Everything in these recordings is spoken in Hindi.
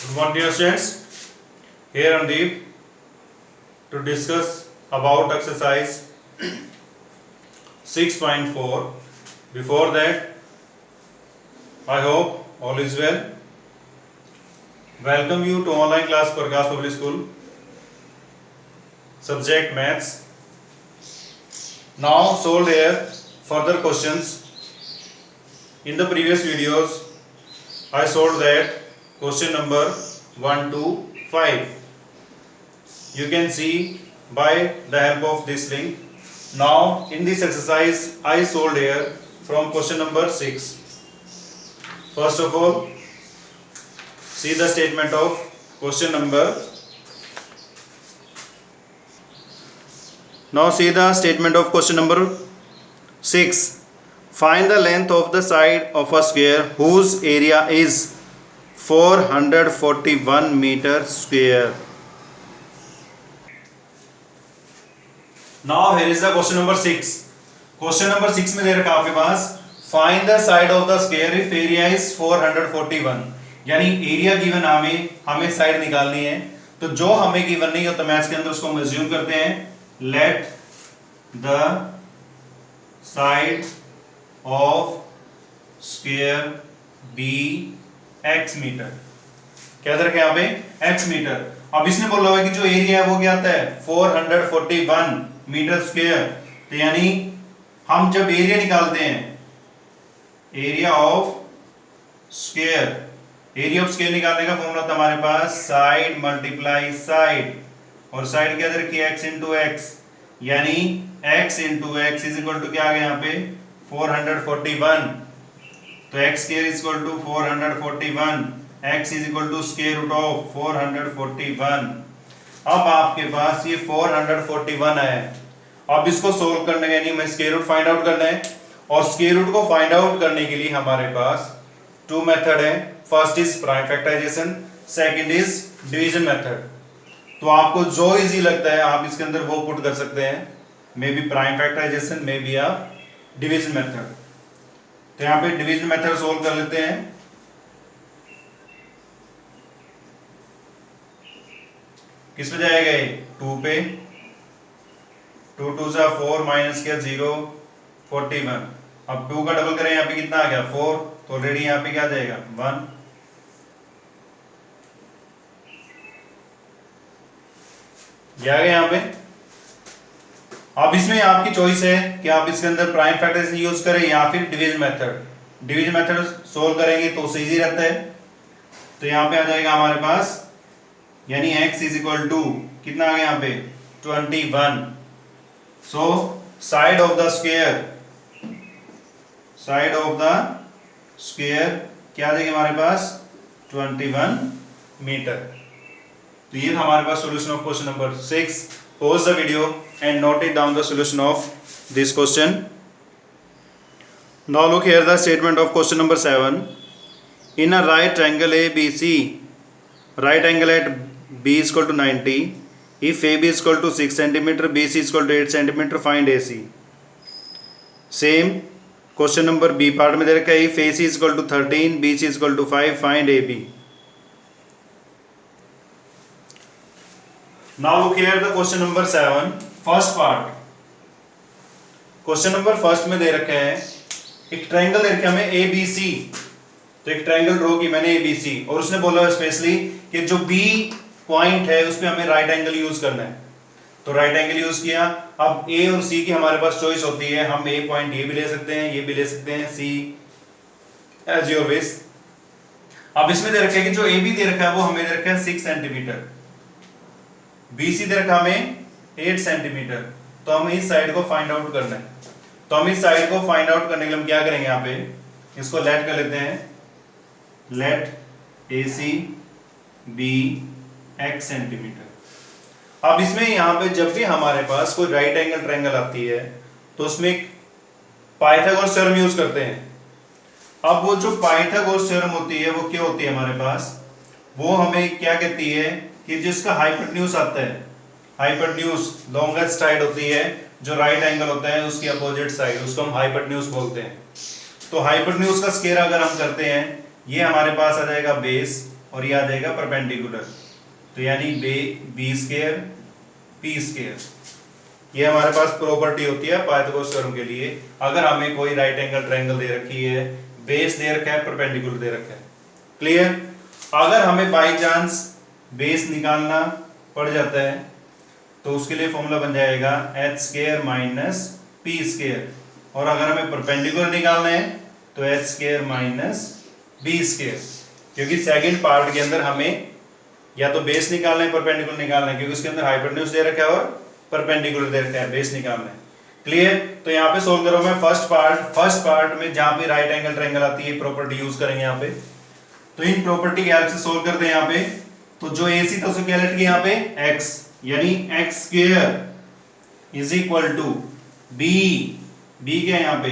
Good morning, dear students. Here Andeep to discuss about exercise 6.4. Before that, I hope all is well. Welcome you to online class Prakash Public School. Subject Maths. Now solve here further questions. In the previous videos, I solved that question number 1 to 5. You can see by the help of this link. Now in this exercise I solved here from question number 6. First of all, see the statement of question number. Now see the statement of question number 6. Find the length of the side of a square whose area is 441 meter square. Now here is the question number 6. Question number 6 में दे रखा आपके पास find the side of the square if area is 441. यानी एरिया गिवन हमें साइड निकालनी है. तो जो हमें गिवन नहीं होता मैथ्स के अंदर उसको हम अज्यूम करते हैं. Let the side of square be x metre. क्या दे रखा है यहाँ पे x मीटर. अब इसने बोला हुआ है कि जो एरिया है वो क्या आता है 441 मीटर स्क्वायर. तो यानी हम जब एरिया निकालते हैं एरिया ऑफ स्क्वायर निकालने का फॉर्मूला था हमारे पास साइड मल्टीप्लाई साइड. और साइड क्या दे रखी है x इंटू एक्स. यानी x into x is equal to क्या आ गया यहाँ पे 441. तो x square is equal to 441. x is equal to square root of 441. अब आपके पास ये 441 है. अब इसको सोल्व करने के लिए हमें स्क्वायर रूट फाइंड आउट करना है. और स्क्वायर रूट को फाइंड आउट करने के लिए हमारे पास टू मेथड है. First is prime factorization, second is division method. तो आपको जो इजी लगता है आप इसके अंदर वो पुट कर सकते हैं. Maybe prime factorization, maybe a division method. तो यहाँ पे डिवीजन मेथड सोल्व कर लेते हैं. किस पे जाएगा ये 2 पे. 2 2 जा 4 माइनस किया 0 41. अब 2 का डबल करें यहाँ पे कितना आ गया 4. तो ऑलरेडी यहाँ पे क्या आ जाएगा 1. ये आ गया यहाँ पे. अब इसमें आपकी चॉइस है कि आप इसके अंदर प्राइम फैक्टराइजेशन यूज करें या फिर division method. Division method solve करेंगे तो उससे इजी रहता है. तो यहाँ पे आ जाएगा हमारे पास यानी x इज इक्वल टू कितना आ गया यहाँ पे 21. So side of the square क्या आ जाएगा हमारे पास 21 मीटर. तो ये था हमारे पास solution of question number 6. Pause the video and note it down the solution of this question. Now look here the statement of question number 7. In a right triangle ABC, right angle at B is equal to 90. If AB is equal to 6 cm, BC is equal to 8 cm, find AC. Same question number B part में दे रखा है if AC is equal to 13, BC is equal to 5, find AB. Now look here the question number 7 first part. Question number first में दे रखा है एक ट्रायंगल दे रखा है हमें ABC. तो एक ट्रायंगल ड्रॉ की मैंने ABC और उसने बोला है स्पेशली कि जो B पॉइंट है उस पे हमें राइट एंगल यूज करना है. तो राइट एंगल यूज किया. अब A और C की हमारे पास चॉइस होती है. हम A पॉइंट ये भी ले सकते हैं, ये भी ले सकते हैं, C एज योर विश. अब इसमें दे रखा है कि जो AB दे रखा है वो हमें दे रखा है 6 सेंटीमीटर. BC दे रखा हमें 8 सेंटीमीटर. तो हमें इस साइड को फाइंड आउट करना है. तो हम इस साइड को फाइंड आउट करने के लिए हम क्या करेंगे यहाँ पे इसको लेट कर लेते हैं. Let AC be x centimetre. अब इसमें यहाँ पे जब भी हमारे पास कोई राइट एंगल ट्रायंगल आती है तो उसमें पाइथागोरस थ्योरम यूज करते हैं. अब वो जो पाइथागोरस थ्योरम होती है वो क्या होती है हमारे पास, वो हमें क्या कहती है कि जिसका हाइपोटेन्यूज आता है, हाइपोटेन्यूज लॉन्गेस्ट साइड होती है जो राइट एंगल होता है उसकी अपोजिट साइड, उसको हम हाइपोटेन्यूज बोलते हैं. तो हाइपोटेन्यूज का स्क्वायर अगर हम करते हैं ये हमारे पास आ जाएगा बेस और ये आ जाएगा परपेंडिकुलर, तो यानी बी स्क्वायर पी स्क्वायर। ये हमारे पास प्रॉपर्टी होती है पाइथागोरस थ्योरम के लिए। अगर हमें कोई राइट एंगल ट्रायंगल दे रखी है, बेस दे रखा है, परपेंडिकुलर दे रखा है, क्लियर। अगर हमें बाई चांस बेस निकालना पड़ जाता है तो उसके लिए फॉर्मूला बन जाएगा H square minus P square, और अगर हमें परपेंडिकुलर निकालना है तो H square minus B square, क्योंकि सेकंड पार्ट के अंदर हमें या तो बेस निकालना है परपेंडिकुलर निकालना है, क्योंकि उसके अंदर हाइपोटेन्यूज दे रखा है और परपेंडिकुलर दे रखा है, बेस निकालना है, क्लियर। तो यहाँ पे सोल्व करो मैं फर्स्ट पार्ट में जहां पे राइट एंगल ट्रायंगल आती है प्रॉपर्टी यूज करेंगे यहाँ पे। तो इन प्रॉपर्टी की हेल्प से सोल्व करते हैं यहाँ पे। तो जो AC था उसको क्या लेट किया यहाँ पे x, यानी x square is equal to B क्या है यहाँ पे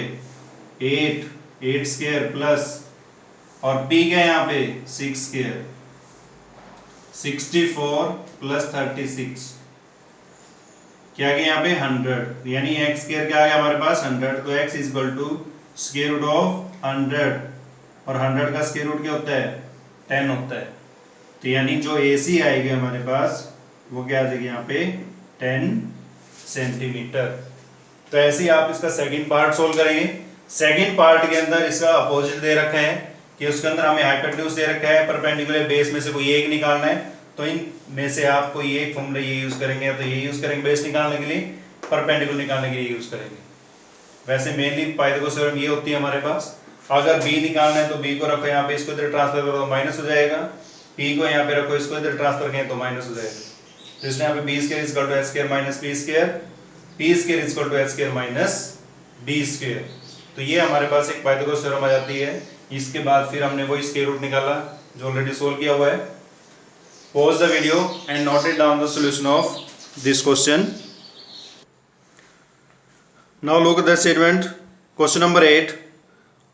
8 स्क्वायर प्लस, और p क्या है यहाँ पे 6 स्क्वायर 64 प्लस 36 क्या गया यहाँ पे 100, यानी x स्क्वायर क्या आ गया हमारे पास 100। तो x is equal to square root of 100, और 100 का स्क्वायर रूट क्या होता है 10 होता है। तो यानी जो AC आएगी हमारे पास वो क्या आ जाएगी यहाँ पे 10 सेंटीमीटर। तो ऐसे ही आप इसका सेकंड पार्ट सोल्व करेंगे। सेकंड पार्ट के अंदर इसका अपोजिट दे रखा है कि उसके अंदर हमें हाइपोटेन्यूज दे रखा है, परपेंडिकुलर बेस में से कोई एक निकालना है, तो इन में से आप कोई एक फॉर्मूला ये यूज करेंगे, तो ये यूज करेंगे बेस निकालने के लिए, परपेंडिकुलर निकालने के लिए यूज करेंगे। वैसे मेनली पाइथागोरस थ्योरम ये होती है हमारे पास। अगर b निकालना है तो b को रखो यहाँ पे, इसको इधर ट्रांसफर करो तो माइनस हो जाएगा, p को यहाँ पे रखो, इसको इधर ट्रांसफर करें तो माइनस हो जाएगा। तो इसने यहाँ पे b square is equal to h square minus p square, p square is equal to h square minus b square. तो ये हमारे पास एक पाइथागोरस थ्योरम आ जाती है। इसके बाद फिर हमने वही स्क्वायर रूट निकाला जो ऑलरेडी सोल्व किया हुआ है। Pause the video and note it down the solution of this question. Now look at the statement. Question number 8,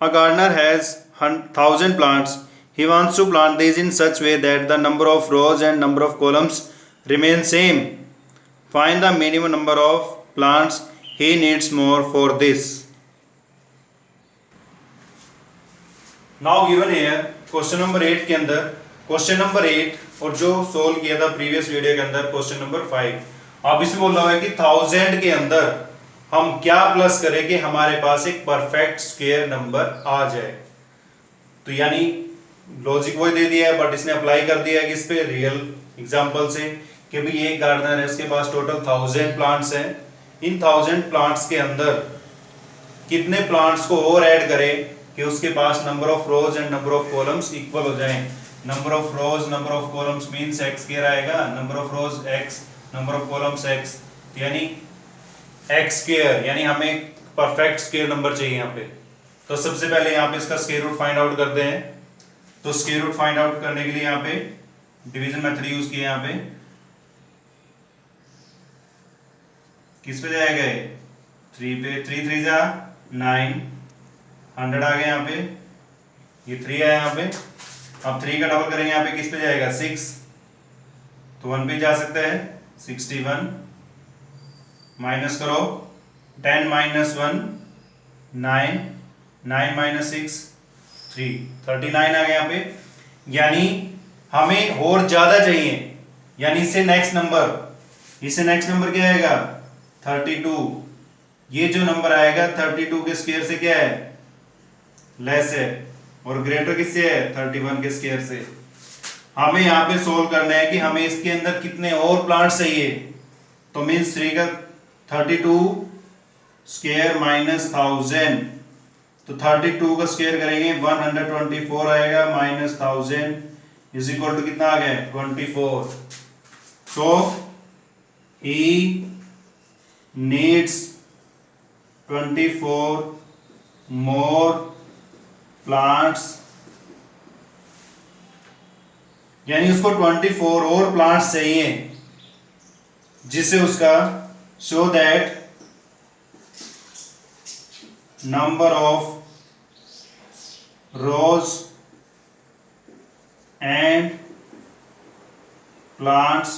a gardener has 1000 plants. He wants to plant these in such way that the number of rows and number of columns remain same. Find the minimum number of plants he needs more for this. Now given here question number 8 के अंदर question number 8 और जो सोल्व किया था प्रीवियस वीडियो के अंदर question number 5, अब इसमें बोल रहा है कि 1000 के अंदर हम क्या प्लस करें कि हमारे पास एक परफेक्ट स्क्वायर नंबर आ जाए। तो यानी लॉजिक वही दे दिया है, बट इसने अप्लाई कर दिया है कि इस पे रियल एग्जांपल से कि भाई ये गार्डनर है, इसके पास टोटल 1000 प्लांट्स हैं। इन 1000 प्लांट्स के अंदर कितने प्लांट्स को और ऐड करें कि उसके पास number of rows and number of columns equal हो जाएं। Number of rows number of columns means x square आएगा, number of rows x, number of columns x, यानी x स्क्वायर, यानी हमें परफेक्ट स्क्वायर नंबर चाहिए यहाँ पे। तो सबसे पहले यहाँ पे इसका स्क्वायर रूट फाइंड आउट करते हैं। तो स्क्वायर रूट फाइंड आउट करने के लिए यहाँ पे डिवीजन मेथड यूज किया। यहाँ पे किस पे जाएगा, 3 पे, 3 3 जा 9, 100 आ गया यहाँ पे, ये 3 आया यहाँ पे। अब 3 का डबल करेंगे यहाँ पे, किस पे जाएगा 6, तो 1 पे जा सकता है 61, माइनस करो 10 माइनस 1 9, 9 माइनस 6 3, 39 आ गया यहाँ पे। यानी हमें और ज्यादा चाहिए, यानी इससे नेक्स्ट नंबर क्या आएगा 32। ये जो नंबर आएगा 32 के स्क्वायर से क्या है लेस है, और ग्रेटर किससे है 31 के स्क्वायर से। हमें यहाँ पे सोल्व करना है कि हमें इसके अंदर कितने और प्लांट्स चाहिए। तो मीन्स 3 का 32 स्क्वायर माइनस 1000, तो 32 का स्क्वायर करेंगे 124 आएगा माइनस 1000 इज इक्वल टू कितना आ गया 24। सो ही नीड्स 24 मोर प्लांट्स, यानी उसको 24 और प्लांट्स चाहिए, जिससे उसका show that number of rows and plants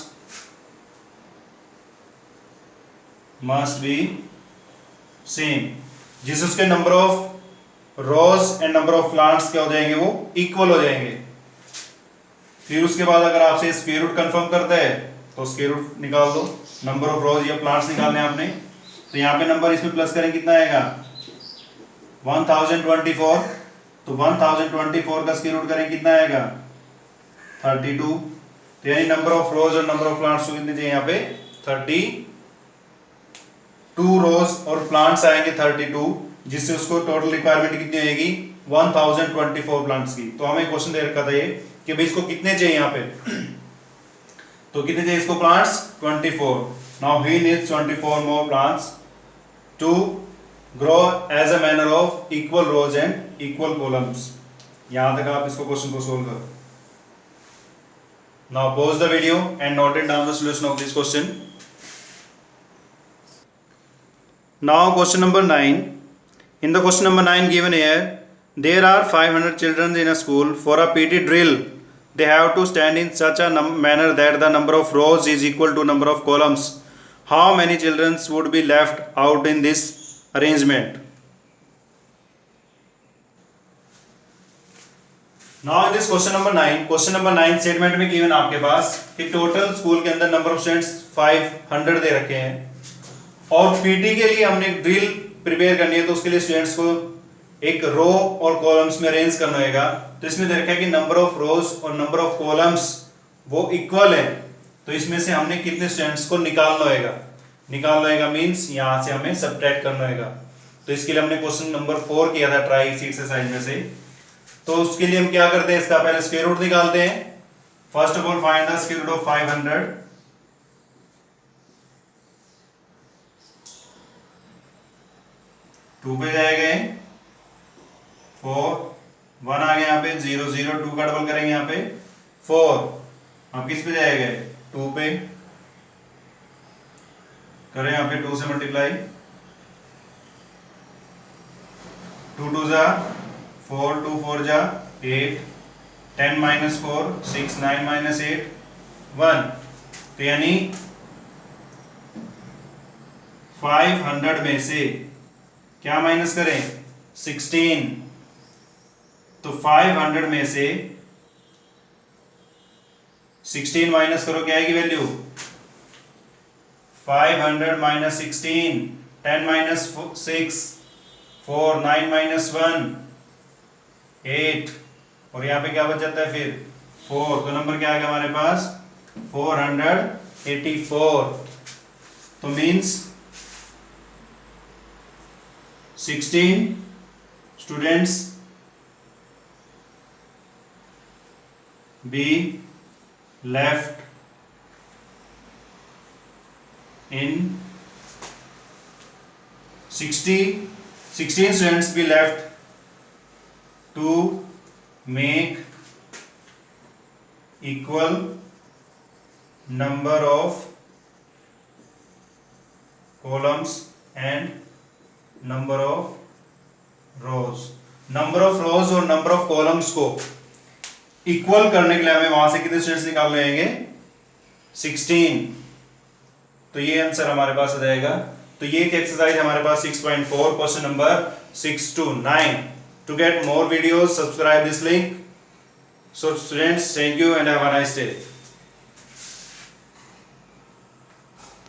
must be same, जिससे उसके number of rows and number of plants क्या हो जाएंगे, वो इक्वल हो जाएंगे। फिर उसके बाद अगर आपसे स्क्वायर रूट कंफर्म करता है तो स्क्वायर रूट निकाल दो, नंबर ऑफ रोज या प्लांट्स निकालने हैं आपने। तो यहाँ पे नंबर इसमें प्लस करें कितना आएगा 1024, तो 1024 का स्क्वायर रूट करें कितना आएगा 32। तो यानी नंबर ऑफ रोज और नंबर ऑफ प्लांट्स कितने चाहिए यहाँ पे 32 रोज और प्लांट्स आएंगे 32, जिससे उसको टोटल रिक्वायरमेंट कितनी होगी 1024 प्लांट्स की। तो हमें क्वेश्चन दे रखा था ये कि भाई इसको कितने चाहिए यहाँ पे तो कितने चाहिए इसको plants 24। Now he needs 24 more plants to grow as a manner of equal rows and equal columns. यहां तक आप इसको क्वेश्चन को सोल्व करो। Now pause the video and note it down the solution of this question. Now question number 9। In the question number 9 given here, there are 500 children in a school. For a PT drill, they have to stand in such a manner that the number of rows is equal to number of columns. How many children would be left out in this arrangement? Now in this question number 9 statement में given आपके पास कि total स्कूल के अंदर number of students 500 दे रखे हैं और PT के लिए हमने ड्रिल प्रिपेयर करनी है, तो उसके लिए स्टूडेंट्स को एक रो और कॉलम्स में अरेंज करना होगा। तो इसमें दे रखा है कि नंबर ऑफ रोज और नंबर ऑफ कॉलम्स वो इक्वल है, तो इसमें से हमने कितने स्टूडेंट्स को निकालना होगा मींस यहां से हमें सब्ट्रैक्ट करना होगा। तो इसके लिए हमने क्वेश्चन नंबर 4 किया था ट्राई इसी एक्सरसाइज में से। तो उसके लिए हम क्या करते हैं, इसका पहले स्क्वायर रूट निकालते हैं। First of all find the square root of 500। Two पे जाएंगे 4, 1 आ गया यहाँ पे 0 0, 2 का डबल करेंगे यहाँ पे 4। अब किस पे जाएंगे 2 पे करें यहाँ पे 2 से मल्टीप्लाई, 2 2 जा 4, 2 4 जा 8, 10 माइनस 4 6, 9 माइनस 8 1। तो यानी 500 में से क्या माइनस करें 16। तो 500 में से 16 माइनस करो, क्या आएगी वैल्यू 500 माइनस 16, 10 माइनस 6 4, 9 माइनस 1 8, और यहाँ पे क्या बच जाता है फिर 4। तो नंबर क्या आ गया हमारे पास 484। तो means 16 students be left in 16 students be left to make equal number of columns and number of rows. Number of रोज और नंबर ऑफ कॉलम्स को इक्वल करने के लिए हमें वहां से कितने स्टूडेंट्स निकालने होंगे 16। तो ये आंसर हमारे पास आ जाएगा। तो ये एक एक्सरसाइज हमारे पास 6.4 question number 6 to 9। To get more videos subscribe this link. So students, thank you and have a nice day.